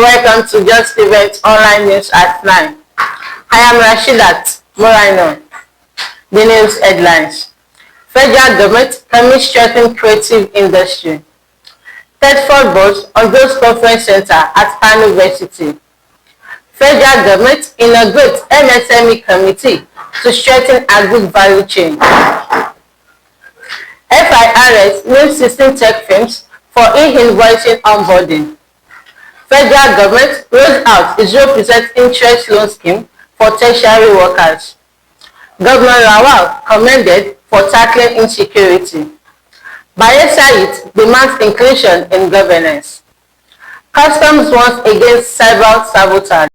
welcome to Just Events Online News at 9. I am Rashidat Morino. The news headlines. Federal government commits strengthening creative industry. Tedford boards on Growth Conference Center at Kano University. Federal government inaugurates MSME committee to strengthen agri value chain. FIRS names 16 tech firms for e-invoicing onboarding. Federal government rolls out a 0% interest loan scheme for tertiary workers. Governor Lawal commended for tackling insecurity. Bayelsa Youth demands inclusion in governance. Customs warns against cyber sabotage.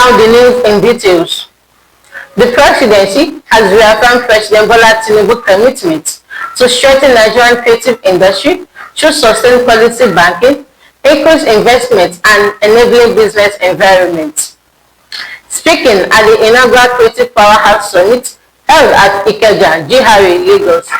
Now the news in details. The presidency has reaffirmed President Bola Tinubu's commitment to strengthen Nigerian creative industry through sustained policy backing, increased investment, and enabling business environment. Speaking at the inaugural Creative Powerhouse Summit held at Ikeja, GRA, Lagos,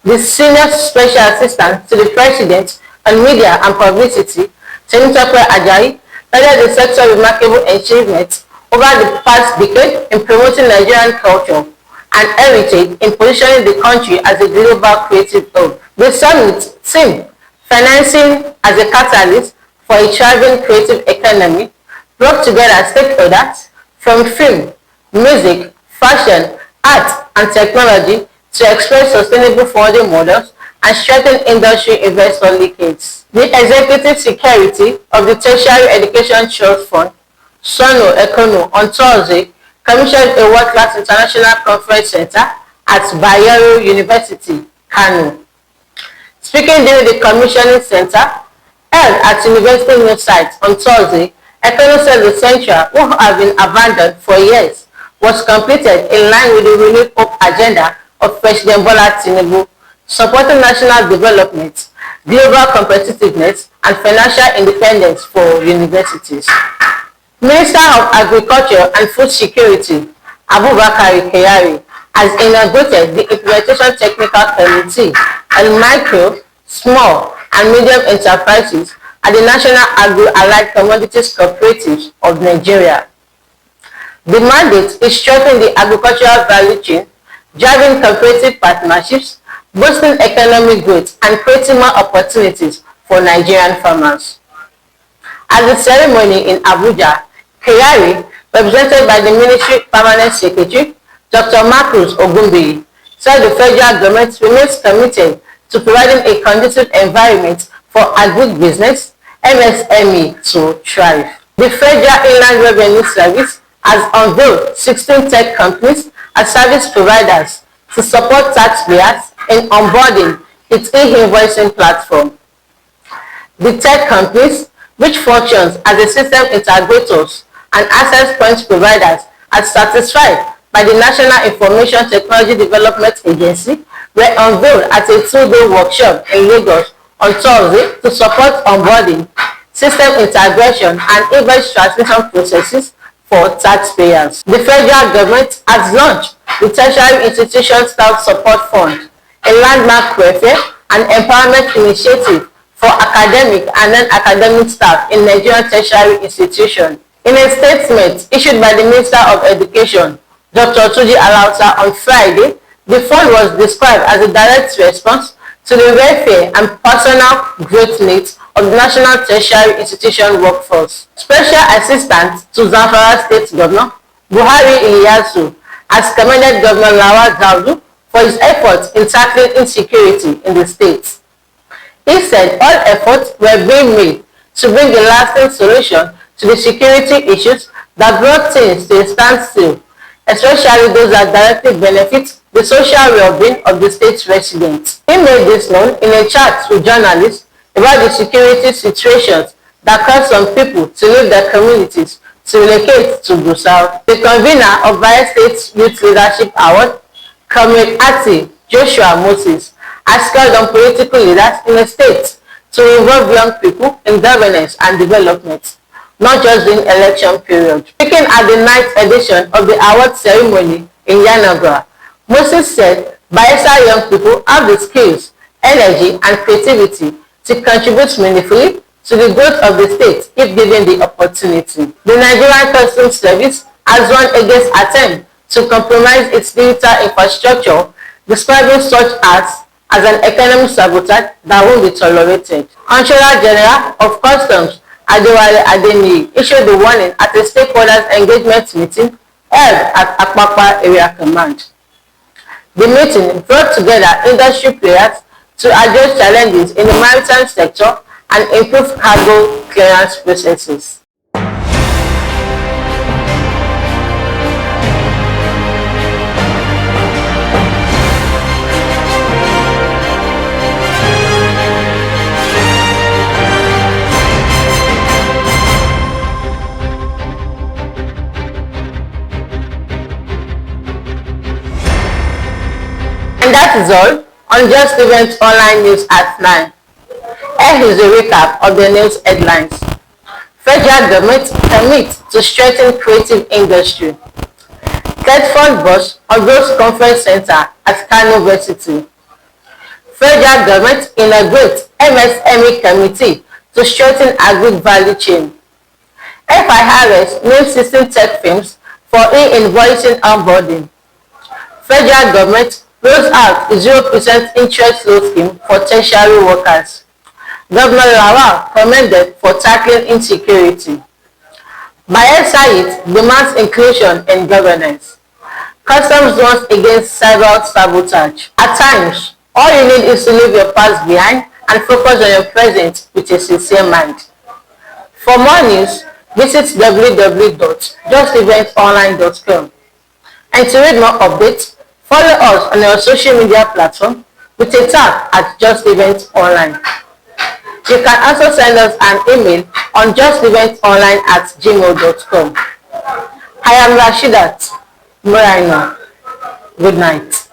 the Senior Special Assistant to the President on Media and Publicity, Senator Ajayi, highlighted the sector's remarkable achievements over the past decade in promoting Nigerian culture and heritage in positioning the country as a global creative hub. The summit theme, Financing as a Catalyst for a Thriving Creative Economy, brought together stakeholders from film, music, fashion, art, and technology to explore sustainable funding models and strengthen industry investor linkages. The Executive Secretary of the Tertiary Education Trust Fund, Sono Ekono, on Thursday commissioned a world-class international conference center at Bayero University, Kano. Speaking during the commissioning center held at University New Site on Thursday, Ekono said the center, who have been abandoned for years, was completed in line with the renewed hope agenda of President Bola Tinubu, supporting national development, global competitiveness, and financial independence for universities. Minister of Agriculture and Food Security, Abubakar Kyari, has inaugurated the Implementation Technical Committee on Micro, Small, and Medium Enterprises at the National Agro-Allied Commodities Cooperatives of Nigeria. The mandate is strengthening the agricultural value chain, driving cooperative partnerships, boosting economic growth, and creating more opportunities for Nigerian farmers. At the ceremony in Abuja, Kyari, represented by the Ministry Permanent Secretary, Dr. Marcus Ogumbi, said the federal government remains committed to providing a conducive environment for agribusiness MSME to thrive. The Federal Inland Revenue Service has unveiled 16 tech companies as service providers to support taxpayers in onboarding its e-invoicing platform. The tech companies, which functions as a system integrators and access points providers, are satisfied by the National Information Technology Development Agency, were unveiled at a 2-day workshop in Lagos on Thursday to support onboarding, system integration, and invoice transmission processes for taxpayers. The federal government has launched the Tertiary Institution Staff Support Fund, a landmark welfare and empowerment initiative for academic and non-academic staff in Nigerian tertiary institutions. In a statement issued by the Minister of Education, Dr. Tuji Alauta, on Friday, the fund was described as a direct response to the welfare and personal growth needs of the National Tertiary Institution workforce. Special Assistant to Zamfara State Governor Buhari Ilyasu has commended Governor Lawal Daudu for his efforts in tackling insecurity in the state. He said all efforts were being made to bring a lasting solution to the security issues that brought things to a standstill, especially those that directly benefit the social well-being of the state's residents. He made this known in a chat with journalists about the security situations that cause some people to leave their communities to relocate to Gusau. The convener of Bayelsa State Youth Leadership Award, Comrade Ati Joshua Moses, has called on political leaders in the state to involve young people in governance and development, not just during election period. Speaking at the ninth edition of the award ceremony in Yanagwa, Moses said Bayelsa young people have the skills, energy, and creativity to contribute meaningfully to the growth of the state if given the opportunity. The Nigerian Customs Service has warned against attempts to compromise its digital infrastructure, describing such acts as an economic sabotage that won't be tolerated. Controller General of Customs Adewale Adeniyi issued the warning at a stakeholders engagement meeting held at Apapa Area Command. The meeting brought together industry players to address challenges in the maritime sector and improve cargo clearance processes. And that is all on Just Events Online News at 9. Here is a recap of the news headlines. Federal government commits to strengthen creative industry. TEDfund bus unveils conference center at Kano University. Federal government inaugurates MSME committee to strengthen agri value chain. FIRS names 16 tech firms for e-invoicing onboarding. Federal government rolls out a 0% interest loan scheme for tertiary workers. Governor Lawal commended for tackling insecurity. Bayelsa Youth demands inclusion in governance. Customs warns against cyber sabotage. At times, all you need is to leave your past behind and focus on your present with a sincere mind. For more news, visit www.justeventsonline.com. And to read more updates, follow us on our social media platform with a tag at Just Events Online. You can also send us an email on justeventsonline@gmail.com. I am Rashidat Muraino. Good night.